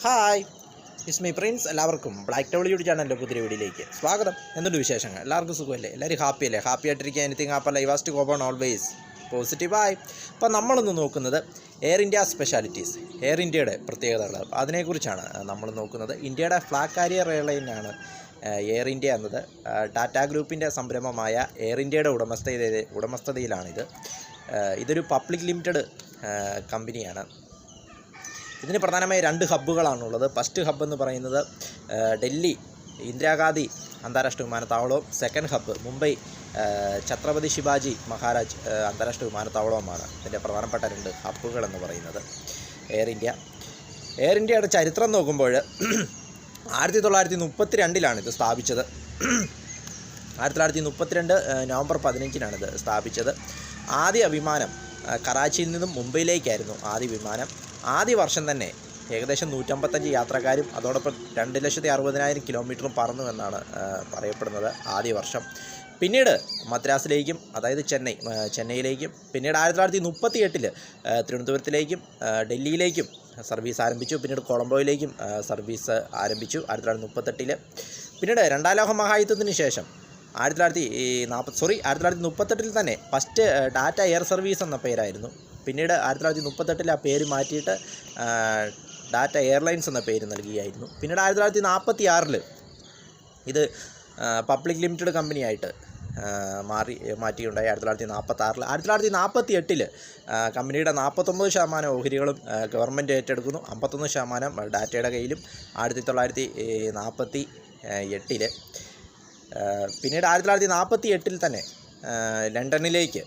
Hi, it's me Prince. എല്ലാവർക്കും black towel ചാനലിൻ്റെ പുതിയ വീഡിയോയിലേക്ക് സ്വാഗതം. എന്തുണ്ട് വിശേഷങ്ങൾ? എല്ലാവർക്കും സുഖമല്ലേ? എല്ലാവരും ഹാപ്പി അല്ലേ? ഹാപ്പി ആയിട്ടിരിക്കുക. Anything happy live asked go on always പോസിറ്റീവായി. അപ്പോൾ നമ്മളിന്ന് നോക്കുന്നത് എയർ ഇന്ത്യ സ്പെഷ്യാലിറ്റീസ്, എയർ ഇന്ത്യയുടെ പ്രത്യേകതകൾ, അതിനെക്കുറിച്ചാണ് നമ്മൾ നോക്കുന്നത്. ഇന്ത്യയുടെ ഫ്ലാഗ് കാരിയർ എയർലൈനാണ് എയർ ഇന്ത്യ എന്നത്. ടാറ്റ ഗ്രൂപ്പിൻ്റെ സംരംഭമായ എയർ ഇന്ത്യയുടെ ഉടമസ്ഥതയിലാണിത്. ഇതൊരു പബ്ലിക് ലിമിറ്റഡ് കമ്പനിയാണ്. ഇതിന് പ്രധാനമായി 2 ഹബ്ബുകളാണുള്ളത്. ഫസ്റ്റ് ഹബ്ബ് എന്ന് പറയുന്നത് ഡൽഹി ഇന്ദിരാഗാന്ധി അന്താരാഷ്ട്ര വിമാനത്താവളവും സെക്കൻഡ് ഹബ്ബ് മുംബൈ ഛത്രപതി ശിവാജി മഹാരാജ് അന്താരാഷ്ട്ര വിമാനത്താവളവുമാണ് ഇതിൻ്റെ പ്രധാനപ്പെട്ട 2 ഹബ്ബുകൾ എന്ന് പറയുന്നത്. എയർ ഇന്ത്യയുടെ ചരിത്രം നോക്കുമ്പോൾ 1932 ഇത് സ്ഥാപിച്ചത്. 1932 നവംബർ 15 ഇത് സ്ഥാപിച്ചത്. ആദ്യ വിമാനം കറാച്ചിയിൽ നിന്നും മുംബൈയിലേക്കായിരുന്നു ആദ്യ വിമാനം. ആദ്യ വർഷം തന്നെ ഏകദേശം 155 യാത്രക്കാരും അതോടൊപ്പം 2,60,000 കിലോമീറ്ററും പറന്നുവെന്നാണ് പറയപ്പെടുന്നത് ആദ്യ വർഷം. പിന്നീട് മദ്രാസിലേക്കും, അതായത് ചെന്നൈയിലേക്കും, പിന്നീട് 1938 തിരുവനന്തപുരത്തിലേക്കും ഡൽഹിയിലേക്കും സർവീസ് ആരംഭിച്ചു. പിന്നീട് കൊളംബോയിലേക്കും സർവീസ് ആരംഭിച്ചു 1938. പിന്നീട് 2ാം ലോക മഹായുദ്ധത്തിന് ശേഷം 1938 തന്നെ ഫസ്റ്റ് ടാറ്റ എയർ സർവീസ് എന്ന പേരായിരുന്നു. പിന്നീട് 1938 ആ പേര് മാറ്റിയിട്ട് ടാറ്റ എയർലൈൻസ് എന്ന പേര് നൽകുകയായിരുന്നു. പിന്നീട് 1946 ഇത് പബ്ലിക് ലിമിറ്റഡ് കമ്പനിയായിട്ട് മാറ്റിയുണ്ടായി 1946. 1948 കമ്പനിയുടെ 49% ഓഹരികളും ഗവൺമെൻറ് ഏറ്റെടുക്കുന്നു. 51% ഡാറ്റയുടെ കയ്യിലും 1948. പിന്നീട് 1948 തന്നെ ലണ്ടനിലേക്ക്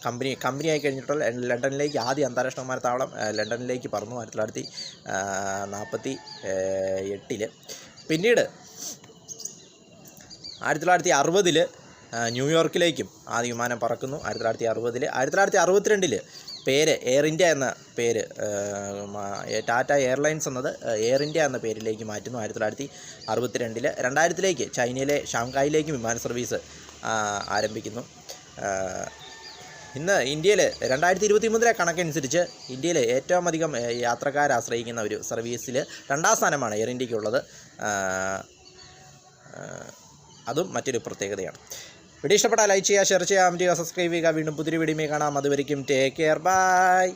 കമ്പനിയായി കഴിഞ്ഞിട്ടുള്ള ലണ്ടനിലേക്ക് ആദ്യ അന്താരാഷ്ട്ര വിമാനത്താവളം ലണ്ടനിലേക്ക് പറന്നു 1948. പിന്നീട് 1960 ന്യൂയോർക്കിലേക്കും ആദ്യ വിമാനം പറക്കുന്നു 1960. 1962 പേര് എയർ ഇന്ത്യ എന്ന പേര് ടാറ്റ എയർലൈൻസ് എന്നത് എയർ ഇന്ത്യ എന്ന പേരിലേക്ക് മാറ്റുന്നു 1962. 2000 ചൈനയിലെ ഷാങ്ഹായിലേക്കും വിമാന സർവീസ് ആരംഭിക്കുന്നു. ഇന്ന് ഇന്ത്യയിൽ 2023 കണക്കനുസരിച്ച് ഇന്ത്യയിൽ ഏറ്റവും അധികം യാത്രക്കാർ ആശ്രയിക്കുന്ന ഒരു സർവീസിൽ 2ാം സ്ഥാനമാണ് എയർ ഇന്ത്യക്കുള്ളത്. അതും മറ്റൊരു പ്രത്യേകതയാണ്. വീഡിയോ ഇഷ്ടപ്പെട്ടാൽ ലൈക്ക് ചെയ്യുക, ഷെയർ ചെയ്യുക, കമൻറ്റ് ചെയ്യുക, സബ്സ്ക്രൈബ് ചെയ്യുക. വീണ്ടും പുതിയൊരു വീഡിയോയിൽ കാണാം. അതുവരെയും ടേക്ക് കെയർ, ബൈ.